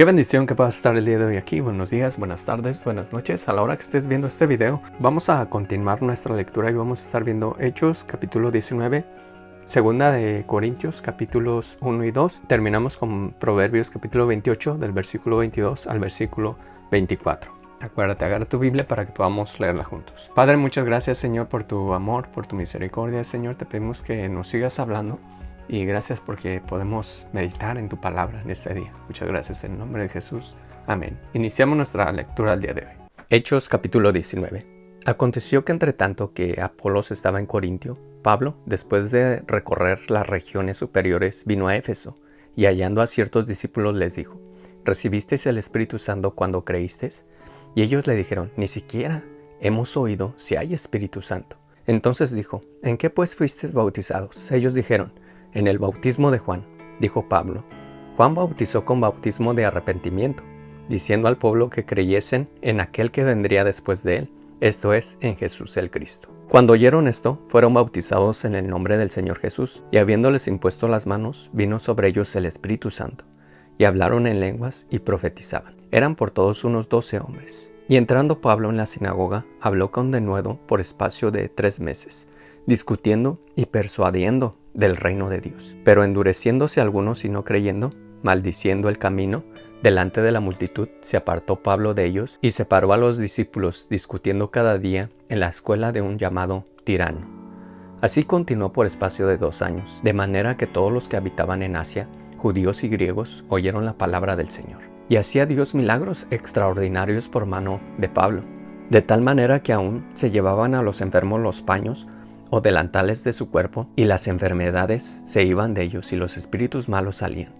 Qué bendición que puedas estar el día de hoy aquí. Buenos días, buenas tardes, buenas noches. A la hora que estés viendo este video, vamos a continuar nuestra lectura y vamos a estar viendo Hechos capítulo 19, Segunda de Corintios capítulos 1 y 2. Terminamos con Proverbios capítulo 28 del versículo 22 al versículo 24. Acuérdate, agarra tu Biblia para que podamos leerla juntos. Padre, muchas gracias, Señor, por tu amor, por tu misericordia. Señor, te pedimos que nos sigas hablando. Y gracias porque podemos meditar en tu palabra en este día. Muchas gracias en el nombre de Jesús. Amén. Iniciamos nuestra lectura al día de hoy. Hechos capítulo 19. Aconteció que entre tanto que Apolos estaba en Corintio, Pablo, después de recorrer las regiones superiores, vino a Éfeso, y hallando a ciertos discípulos les dijo: ¿Recibisteis el Espíritu Santo cuando creísteis? Y ellos le dijeron: Ni siquiera hemos oído si hay Espíritu Santo. Entonces dijo: ¿En qué pues fuisteis bautizados? Ellos dijeron: En el bautismo de Juan. Dijo Pablo: Juan bautizó con bautismo de arrepentimiento, diciendo al pueblo que creyesen en aquel que vendría después de él, esto es, en Jesús el Cristo. Cuando oyeron esto, fueron bautizados en el nombre del Señor Jesús, y habiéndoles impuesto las manos, vino sobre ellos el Espíritu Santo, y hablaron en lenguas y profetizaban. Eran por todos unos 12 hombres. Y entrando Pablo en la sinagoga, habló con denuedo por espacio de 3 meses, discutiendo y persuadiendo del reino de Dios. Pero endureciéndose algunos y no creyendo, maldiciendo el camino, delante de la multitud, se apartó Pablo de ellos y separó a los discípulos, discutiendo cada día en la escuela de un llamado Tirano. Así continuó por espacio de 2 años, de manera que todos los que habitaban en Asia, judíos y griegos, oyeron la palabra del Señor. Y hacía Dios milagros extraordinarios por mano de Pablo, de tal manera que aún se llevaban a los enfermos los paños o delantales de su cuerpo, y las enfermedades se iban de ellos y los espíritus malos salían.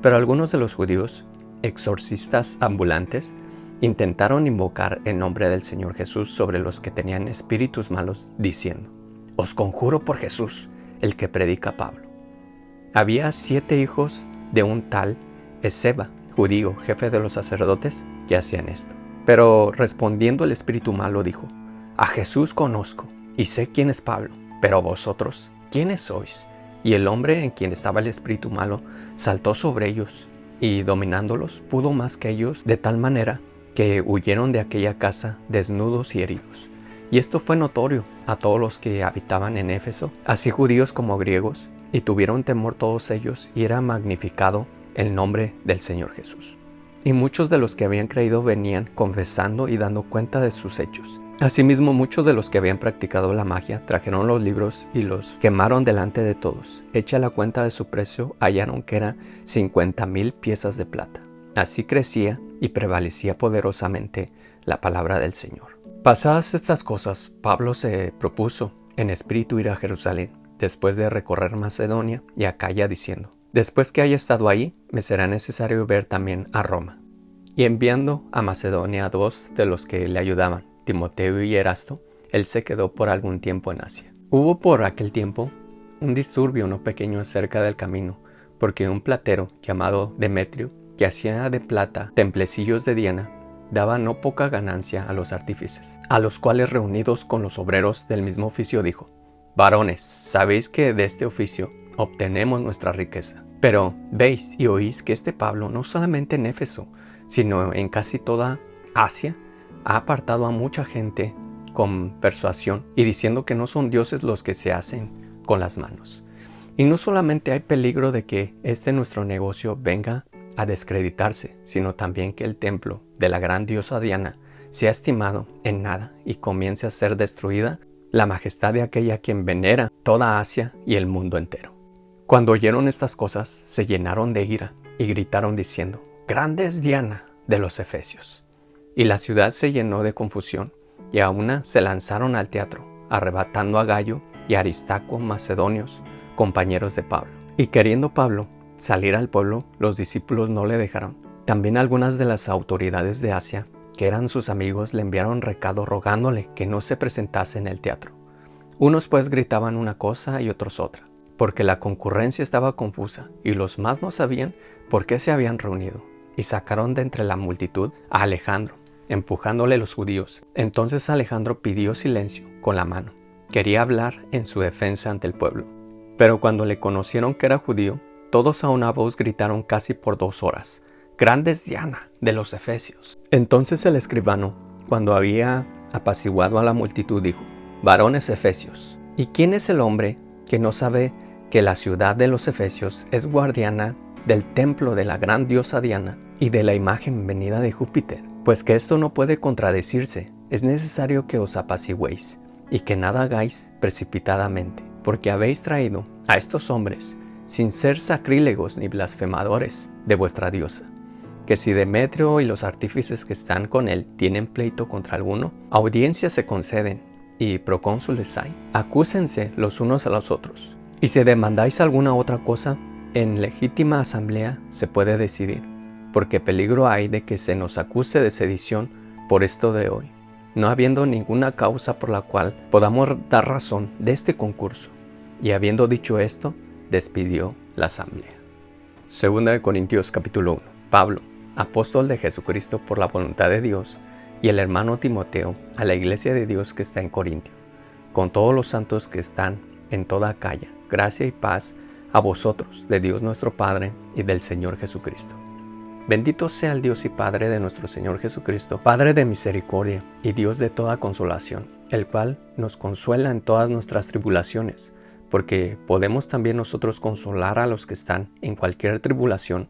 Pero algunos de los judíos, exorcistas ambulantes, intentaron invocar el nombre del Señor Jesús sobre los que tenían espíritus malos, diciendo: Os conjuro por Jesús, el que predica Pablo. Había 7 hijos de un tal Esceva, judío, jefe de los sacerdotes, que hacían esto. Pero respondiendo el espíritu malo dijo: A Jesús conozco, y sé quién es Pablo, pero vosotros, ¿quiénes sois? Y el hombre en quien estaba el espíritu malo saltó sobre ellos, y dominándolos pudo más que ellos, de tal manera que huyeron de aquella casa desnudos y heridos. Y esto fue notorio a todos los que habitaban en Éfeso, así judíos como griegos, y tuvieron temor todos ellos, y era magnificado el nombre del Señor Jesús. Y muchos de los que habían creído venían confesando y dando cuenta de sus hechos. Asimismo, muchos de los que habían practicado la magia trajeron los libros y los quemaron delante de todos. Hecha la cuenta de su precio, hallaron que eran 50,000 piezas de plata. Así crecía y prevalecía poderosamente la palabra del Señor. Pasadas estas cosas, Pablo se propuso en espíritu ir a Jerusalén, después de recorrer Macedonia y Acaya, diciendo: Después que haya estado ahí, me será necesario ver también a Roma. Y enviando a Macedonia a 2 de los que le ayudaban, Timoteo y Erasto, él se quedó por algún tiempo en Asia. Hubo por aquel tiempo un disturbio no pequeño acerca del camino, porque un platero llamado Demetrio, que hacía de plata templecillos de Diana, daba no poca ganancia a los artífices, a los cuales, reunidos con los obreros del mismo oficio, dijo: Varones, sabéis que de este oficio obtenemos nuestra riqueza. Pero veis y oís que este Pablo, no solamente en Éfeso, sino en casi toda Asia, ha apartado a mucha gente con persuasión y diciendo que no son dioses los que se hacen con las manos. Y no solamente hay peligro de que nuestro negocio venga a descreditarse, sino también que el templo de la gran diosa Diana sea estimado en nada y comience a ser destruida la majestad de aquella quien venera toda Asia y el mundo entero. Cuando oyeron estas cosas, se llenaron de ira y gritaron diciendo: Grande es Diana de los Efesios. Y la ciudad se llenó de confusión, y a una se lanzaron al teatro, arrebatando a Gayo y a Aristarco, macedonios, compañeros de Pablo. Y queriendo Pablo salir al pueblo, los discípulos no le dejaron. También algunas de las autoridades de Asia, que eran sus amigos, le enviaron recado rogándole que no se presentase en el teatro. Unos pues gritaban una cosa y otros otra, porque la concurrencia estaba confusa, y los más no sabían por qué se habían reunido. Y sacaron de entre la multitud a Alejandro, empujándole los judíos. Entonces Alejandro pidió silencio con la mano. Quería hablar en su defensa ante el pueblo. Pero cuando le conocieron que era judío, todos a una voz gritaron casi por 2 horas: grande es Diana de los Efesios. Entonces el escribano, cuando había apaciguado a la multitud, dijo: varones Efesios, ¿y quién es el hombre que no sabe que la ciudad de los Efesios es guardiana del templo de la gran diosa Diana y de la imagen venida de Júpiter? Pues que esto no puede contradecirse, es necesario que os apacigüéis y que nada hagáis precipitadamente, porque habéis traído a estos hombres, sin ser sacrílegos ni blasfemadores, de vuestra diosa. Que si Demetrio y los artífices que están con él tienen pleito contra alguno, audiencias se conceden y procónsules hay. Acúsense los unos a los otros. Y si demandáis alguna otra cosa, en legítima asamblea se puede decidir, porque peligro hay de que se nos acuse de sedición por esto de hoy, no habiendo ninguna causa por la cual podamos dar razón de este concurso. Y habiendo dicho esto, despidió la asamblea. 2 Corintios capítulo 1. Pablo, apóstol de Jesucristo por la voluntad de Dios, y el hermano Timoteo, a la iglesia de Dios que está en Corintio, con todos los santos que están en toda Acaya, gracia y paz a vosotros, de Dios nuestro Padre y del Señor Jesucristo. Bendito sea el Dios y Padre de nuestro Señor Jesucristo, Padre de misericordia y Dios de toda consolación, el cual nos consuela en todas nuestras tribulaciones, porque podemos también nosotros consolar a los que están en cualquier tribulación,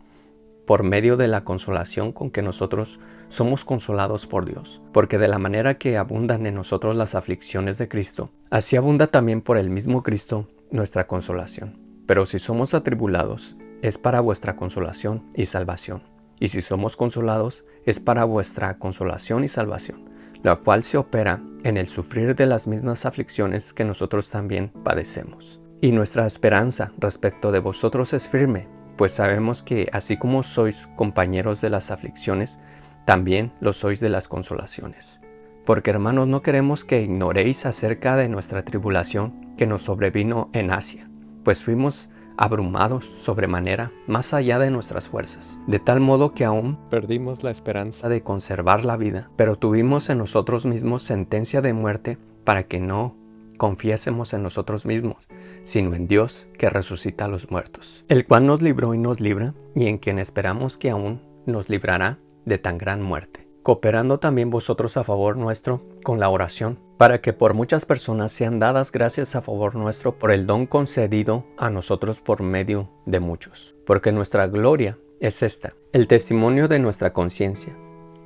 por medio de la consolación con que nosotros somos consolados por Dios. Porque de la manera que abundan en nosotros las aflicciones de Cristo, así abunda también por el mismo Cristo nuestra consolación. Pero si somos atribulados, es para vuestra consolación y salvación. Y si somos consolados, es para vuestra consolación y salvación, la cual se opera en el sufrir de las mismas aflicciones que nosotros también padecemos. Y nuestra esperanza respecto de vosotros es firme, pues sabemos que así como sois compañeros de las aflicciones, también lo sois de las consolaciones. Porque, hermanos, no queremos que ignoréis acerca de nuestra tribulación que nos sobrevino en Asia, pues fuimos abrumados sobremanera, más allá de nuestras fuerzas, de tal modo que aún perdimos la esperanza de conservar la vida, pero tuvimos en nosotros mismos sentencia de muerte para que no confiésemos en nosotros mismos, sino en Dios que resucita a los muertos, el cual nos libró y nos libra, y en quien esperamos que aún nos librará de tan gran muerte, cooperando también vosotros a favor nuestro con la oración, para que por muchas personas sean dadas gracias a favor nuestro por el don concedido a nosotros por medio de muchos. Porque nuestra gloria es esta, el testimonio de nuestra conciencia,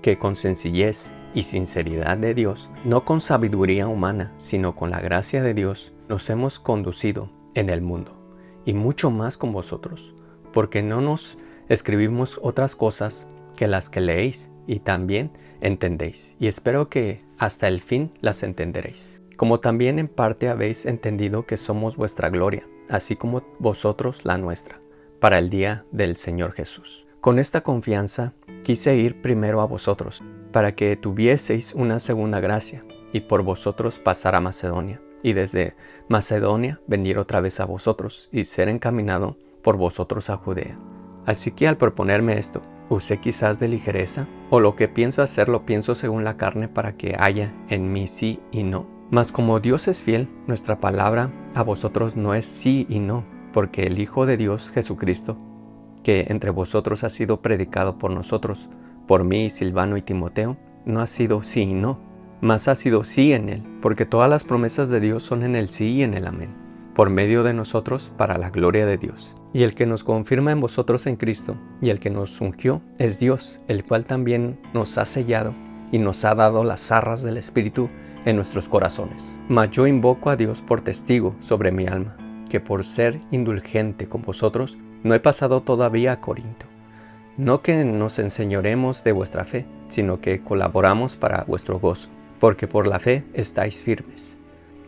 que con sencillez y sinceridad de Dios, no con sabiduría humana, sino con la gracia de Dios, nos hemos conducido en el mundo, y mucho más con vosotros, porque no nos escribimos otras cosas que las que leéis y también entendéis, y espero que hasta el fin las entenderéis. Como también en parte habéis entendido que somos vuestra gloria, así como vosotros la nuestra, para el día del Señor Jesús. Con esta confianza quise ir primero a vosotros, para que tuvieseis una segunda gracia, y por vosotros pasar a Macedonia, y desde Macedonia venir otra vez a vosotros, y ser encaminado por vosotros a Judea. Así que al proponerme esto, ¿usé quizás de ligereza? ¿O lo que pienso hacer lo pienso según la carne para que haya en mí sí y no? Mas como Dios es fiel, nuestra palabra a vosotros no es sí y no, porque el Hijo de Dios, Jesucristo, que entre vosotros ha sido predicado por nosotros, por mí, Silvano y Timoteo, no ha sido sí y no, mas ha sido sí en él, porque todas las promesas de Dios son en el sí y en el amén, por medio de nosotros para la gloria de Dios. Y el que nos confirma en vosotros en Cristo, y el que nos ungió, es Dios, el cual también nos ha sellado y nos ha dado las arras del Espíritu en nuestros corazones. Mas yo invoco a Dios por testigo sobre mi alma, que por ser indulgente con vosotros, no he pasado todavía a Corinto. No que nos enseñoremos de vuestra fe, sino que colaboramos para vuestro gozo, porque por la fe estáis firmes.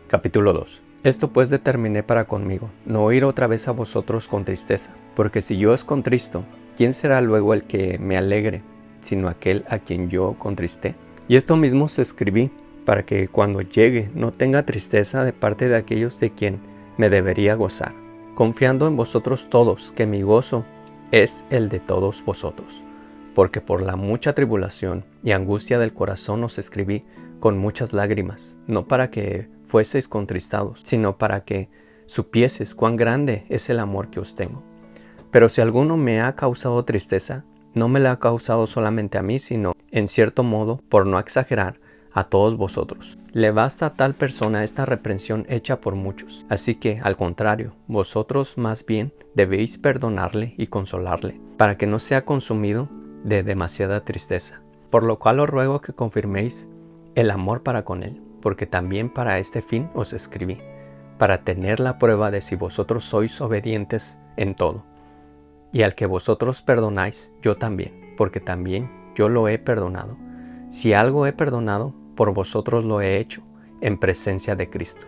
Capítulo 2. Esto pues determiné para conmigo, no ir otra vez a vosotros con tristeza, porque si yo os contristo, ¿quién será luego el que me alegre, sino aquel a quien yo contristé? Y esto mismo os escribí, para que cuando llegue no tenga tristeza de parte de aquellos de quien me debería gozar, confiando en vosotros todos, que mi gozo es el de todos vosotros, porque por la mucha tribulación y angustia del corazón os escribí con muchas lágrimas, no para que fueseis contristados, sino para que supieseis cuán grande es el amor que os tengo. Pero si alguno me ha causado tristeza, no me la ha causado solamente a mí, sino, en cierto modo, por no exagerar, a todos vosotros. Le basta a tal persona esta reprensión hecha por muchos. Así que, al contrario, vosotros más bien debéis perdonarle y consolarle, para que no sea consumido de demasiada tristeza. Por lo cual os ruego que confirméis el amor para con él, porque también para este fin os escribí, para tener la prueba de si vosotros sois obedientes en todo. Y al que vosotros perdonáis, yo también, porque también yo lo he perdonado. Si algo he perdonado, por vosotros lo he hecho, en presencia de Cristo,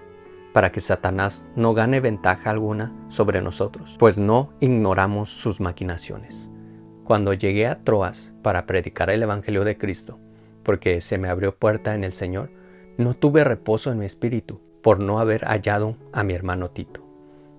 para que Satanás no gane ventaja alguna sobre nosotros, pues no ignoramos sus maquinaciones. Cuando llegué a Troas para predicar el Evangelio de Cristo, porque se me abrió puerta en el Señor, no tuve reposo en mi espíritu, por no haber hallado a mi hermano Tito.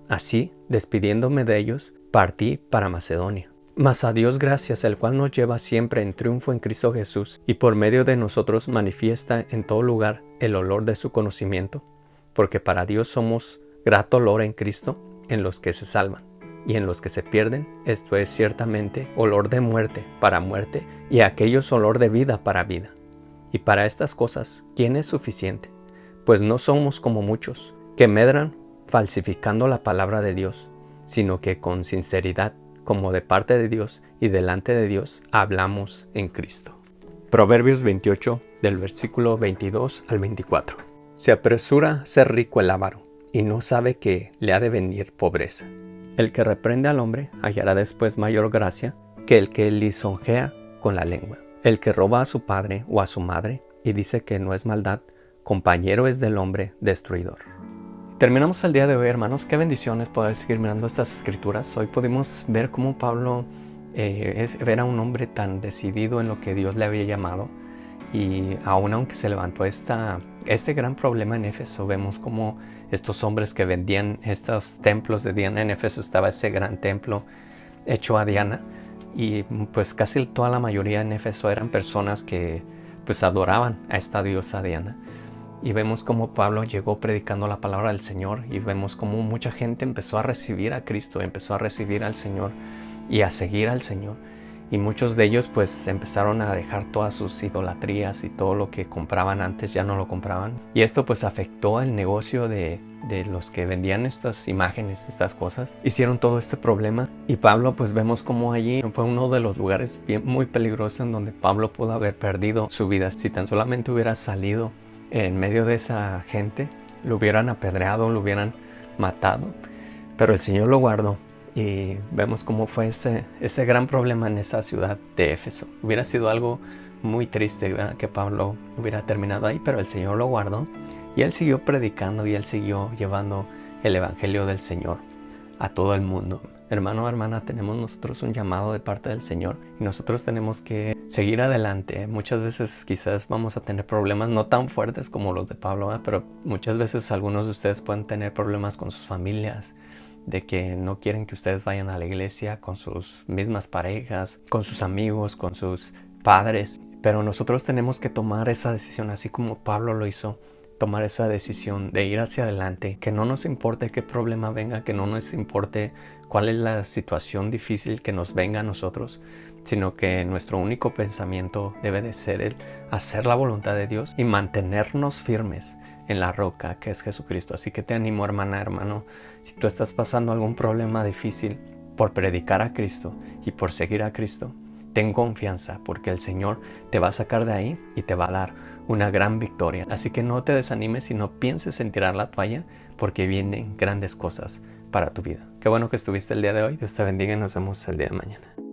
Así, despidiéndome de ellos, partí para Macedonia. Mas a Dios gracias, el cual nos lleva siempre en triunfo en Cristo Jesús, y por medio de nosotros manifiesta en todo lugar el olor de su conocimiento, porque para Dios somos grato olor en Cristo en los que se salvan, y en los que se pierden, esto es ciertamente olor de muerte para muerte, y aquellos olor de vida para vida. Y para estas cosas, ¿quién es suficiente? Pues no somos como muchos, que medran falsificando la palabra de Dios, sino que con sinceridad, como de parte de Dios y delante de Dios, hablamos en Cristo. Proverbios 28, del versículo 22 al 24. Se apresura a ser rico el avaro, y no sabe que le ha de venir pobreza. El que reprende al hombre hallará después mayor gracia que el que lisonjea con la lengua. El que roba a su padre o a su madre y dice que no es maldad, compañero es del hombre destruidor. Terminamos el día de hoy, hermanos. Qué bendiciones poder seguir mirando estas escrituras. Hoy pudimos ver cómo Pablo era un hombre tan decidido en lo que Dios le había llamado, y aún aunque se levantó este gran problema en Éfeso, vemos cómo estos hombres que vendían estos templos de Diana, en Éfeso estaba ese gran templo hecho a Diana, y pues casi toda la mayoría en Éfeso eran personas que pues adoraban a esta diosa Diana. Y vemos cómo Pablo llegó predicando la palabra del Señor, y vemos cómo mucha gente empezó a recibir a Cristo, empezó a recibir al Señor y a seguir al Señor. Y muchos de ellos pues empezaron a dejar todas sus idolatrías, y todo lo que compraban antes ya no lo compraban. Y esto pues afectó el negocio de los que vendían estas imágenes, estas cosas. Hicieron todo este problema, y Pablo pues vemos como allí fue uno de los lugares muy peligrosos en donde Pablo pudo haber perdido su vida. Si tan solamente hubiera salido en medio de esa gente, lo hubieran apedreado, lo hubieran matado, pero el Señor lo guardó. Y vemos cómo fue ese gran problema en esa ciudad de Éfeso. Hubiera sido algo muy triste, ¿verdad?, que Pablo hubiera terminado ahí, pero el Señor lo guardó, y él siguió predicando, y él siguió llevando el Evangelio del Señor a todo el mundo. Hermano, hermana, tenemos nosotros un llamado de parte del Señor, y nosotros tenemos que seguir adelante. Muchas veces quizás vamos a tener problemas no tan fuertes como los de Pablo, ¿verdad?, pero muchas veces algunos de ustedes pueden tener problemas con sus familias, de que no quieren que ustedes vayan a la iglesia, con sus mismas parejas, con sus amigos, con sus padres. Pero nosotros tenemos que tomar esa decisión, así como Pablo lo hizo, tomar esa decisión de ir hacia adelante, que no nos importe qué problema venga, que no nos importe cuál es la situación difícil que nos venga a nosotros, sino que nuestro único pensamiento debe de ser el hacer la voluntad de Dios y mantenernos firmes en la roca que es Jesucristo. Así que te animo, hermana, hermano, si tú estás pasando algún problema difícil, por predicar a Cristo y por seguir a Cristo, ten confianza, porque el Señor te va a sacar de ahí y te va a dar una gran victoria. Así que no te desanimes y no pienses en tirar la toalla, porque vienen grandes cosas para tu vida. Qué bueno que estuviste el día de hoy. Dios te bendiga y nos vemos el día de mañana.